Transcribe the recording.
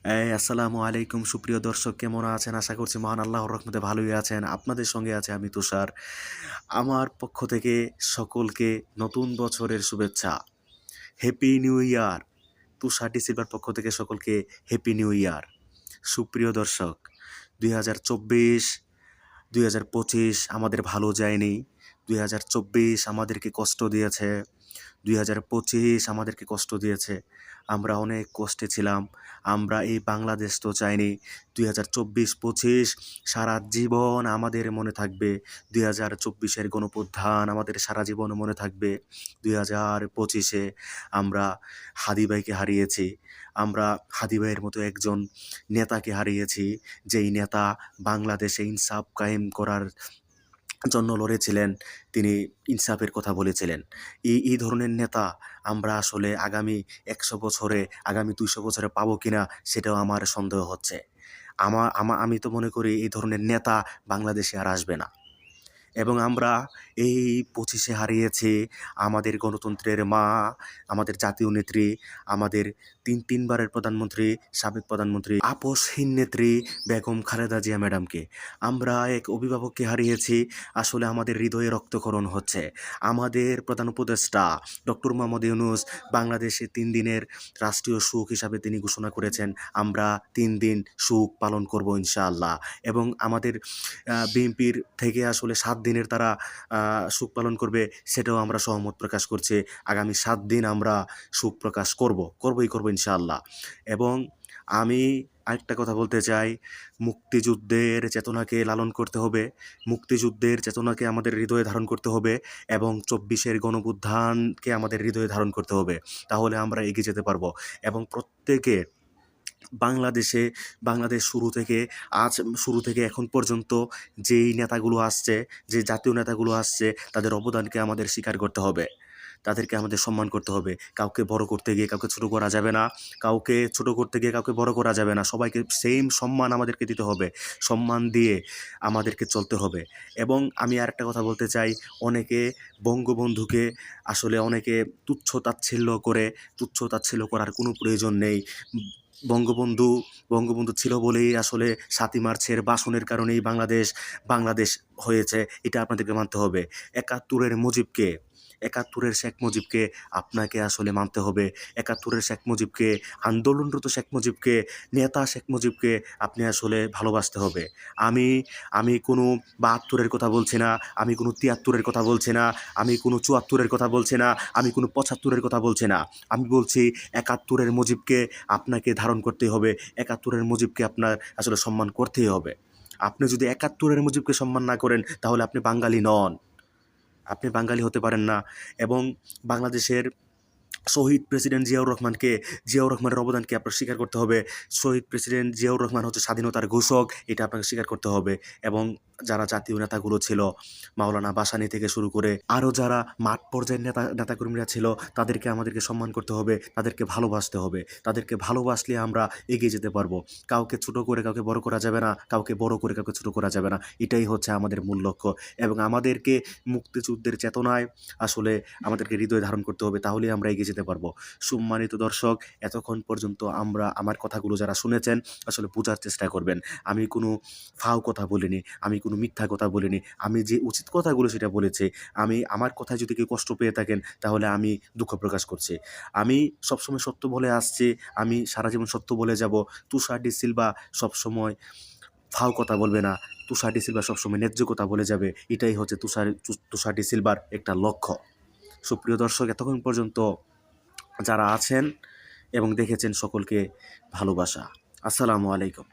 আসসালামু আলাইকুম সুপ্রিয় দর্শক, কেমন আছেন? আশা করছি মহান আল্লাহর রহমতে ভালোই আছেন। আপনাদের সঙ্গে আছে আমি তুষার। আমার পক্ষ থেকে সকলকে নতুন বছরের শুভেচ্ছা। Happy new year. তুষার ডিসিলভার পক্ষ থেকে সকলকে হ্যাপি নিউ ইয়ার। সুপ্রিয় দর্শক, 2024 2025 আমাদের ভালো যায়নি। 2024 আমাদেরকে কষ্ট দিয়েছে। 2025 আমাদেরকে কষ্ট দিয়েছে। আমরা অনেক কষ্টে ছিলাম। আমরা এই বাংলাদেশ তো চাইনি। 2024-25 সারা জীবন আমাদের মনে থাকবে। 2024-এর গণঅভ্যুত্থান আমাদের সারা জীবন মনে থাকবে। 2025-এ আমরা হাদী ভাইকে হারিয়েছি। আমরা হাদী ভাইয়ের মতো একজন নেতাকে হারিয়েছি, যেই নেতা বাংলাদেশে ইনসাফ কায়েম করার জন্য লড়েছিলেন। তিনি ইনসাফের কথা বলেছিলেন। এই ধরনের নেতা আমরা আসলে আগামী ১০০ বছরে, আগামী ২০০ বছরে পাবো কিনা সেটাও আমার সন্দেহ হচ্ছে। আমি তো মনে করি এই ধরনের নেতা বাংলাদেশে আর আসবে না। এবং আমরা এই 25-এ হারিয়েছি আমাদের গণতন্ত্রের মা, আমাদের জাতীয় নেত্রী, আমাদের তিনবারের প্রধানমন্ত্রী, সাবেক প্রধানমন্ত্রী, আপসহীন নেত্রী বেগম খালেদা জিয়া ম্যাডামকে। আমরা এক অভিভাবককে হারিয়েছি। আসলে আমাদের হৃদয়ে রক্তক্ষরণ হচ্ছে। আমাদের প্রধান উপদেষ্টা ডক্টর মোহাম্মদ ইউনূস বাংলাদেশে 3 দিনের রাষ্ট্রীয় শোক হিসাবে তিনি ঘোষণা করেছেন। আমরা 3 দিন শোক পালন করব ইনশাআল্লাহ। এবং আমাদের বিএনপির থেকে আসলে 7 দিনের তারা শোক পালন করবে, সেটাও আমরা সহমত প্রকাশ করছি। আগামী 7 দিন আমরা শোক প্রকাশ করবই ইনশাআল্লাহ। এবং আমি আরেকটা কথা বলতে চাই, মুক্তিযুদ্ধের চেতনাকে লালন করতে হবে। মুক্তিযুদ্ধের চেতনাকে আমাদের হৃদয়ে ধারণ করতে হবে এবং 24-এর গণঅভ্যুত্থানকে আমাদের হৃদয়ে ধারণ করতে হবে। তাহলে আমরা এগিয়ে যেতে পারবো। এবং প্রত্যেকে বাংলাদেশ শুরু থেকে এখন পর্যন্ত যেই নেতাগুলো আসছে, যে জাতীয় নেতাগুলো আসছে, তাদের অবদানকে আমাদের স্বীকার করতে হবে। তাদেরকে আমাদের সম্মান করতে হবে। কাউকে বড় করতে গিয়ে কাউকে ছোট করা যাবে না। কাউকে ছোট করতে গিয়ে কাউকে বড় করা যাবে না। সবাইকে সেম সম্মান আমাদেরকে দিতে হবে। সম্মান দিয়ে আমাদেরকে চলতে হবে। এবং আমি আরেকটা কথা বলতে চাই, অনেকে বঙ্গবন্ধুকে আসলে অনেকে তুচ্ছ-তাচ্ছিল্য করার কোনো প্রয়োজন নেই। বঙ্গবন্ধু বঙ্গবন্ধু ছিল বলেই আসলে ৭ই মার্চের ভাষণের কারণেই বাংলাদেশ হয়েছে। এটা আপনাদেরকে মানতে হবে। ৭১-এর শেখ মুজিবকে আপনাকে আসলে মানতে হবে। ৭১-এর শেখ মুজিবকে, আন্দোলনরত শেখ মুজিবকে, নেতা শেখ মুজিবকে আপনি আসলে ভালোবাসতে হবে। আমি কোনো ৭২-এর কথা বলছি না, আমি কোনো ৭৩-এর কথা বলছি না, আমি কোনো ৭৪-এর কথা বলছি না, আমি কোনো ৭৫-এর কথা বলছি না। আমি বলছি ৭১-এর মুজিবকে আপনাকে ধারণ করতেই হবে। ৭১-এর মুজিবকে আপনার আসলে সম্মান করতেই হবে। আপনি যদি ৭১-এর মুজিবকে সম্মান না করেন, তাহলে আপনি বাঙালি নন। আপনি বাঙালি হতে পারেন না। এবং বাংলাদেশের শহীদ প্রেসিডেন্ট জিয়াউর রহমানের অবদানকে আপনার স্বীকার করতে হবে। শহীদ প্রেসিডেন্ট জিয়াউর রহমান হচ্ছে স্বাধীনতার ঘোষক, এটা আপনাকে স্বীকার করতে হবে। এবং যারা জাতীয় নেতাগুলো ছিল, মাওলানা ভাসানী থেকে শুরু করে আরও যারা মাঠ পর্যায়ের নেতাকর্মীরা ছিল, আমাদেরকে সম্মান করতে হবে, তাদেরকে ভালোবাসতে হবে। তাদেরকে ভালোবাসলে আমরা এগিয়ে যেতে পারবো। কাউকে ছোট করে কাউকে বড় করা যাবে না, কাউকে বড় করে কাউকে ছোট করা যাবে না। এটাই হচ্ছে আমাদের মূল লক্ষ্য। এবং আমাদেরকে মুক্তিযুদ্ধের চেতনায় আসলে আমাদেরকে হৃদয়ে ধারণ করতে হবে, তাহলেই আমরা এগিয়ে যেতে পারবো। সম্মানিত দর্শক, এতক্ষণ পর্যন্ত আমার কথাগুলো যারা শুনেছেন, আসলে বোঝার চেষ্টা করবেন। আমি কোনো ফাও কথা বলিনি, আমি কোনো মিথ্যা কথা বলিনি। আমি যে উচিত কথাগুলো সেটা বলেছি। আমার কথায় যদি কেউ কষ্ট পেয়ে থাকেন, তাহলে আমি দুঃখ প্রকাশ করছি। আমি সবসময় সত্য বলে আসছি, আমি সারা জীবন সত্য বলে যাব। তুষার ডি সিলভা সবসময় ফাও কথা বলবে না। তুষার ডি সিলভা সবসময় ন্যায্য কথা বলে যাবে। এটাই হচ্ছে তুষার ডি সিলভার একটা লক্ষ্য। সুপ্রিয় দর্শক, এতক্ষণ পর্যন্ত যারা আছেন এবং দেখেছেন, সকলকে ভালোবাসা। আসসালামু আলাইকুম।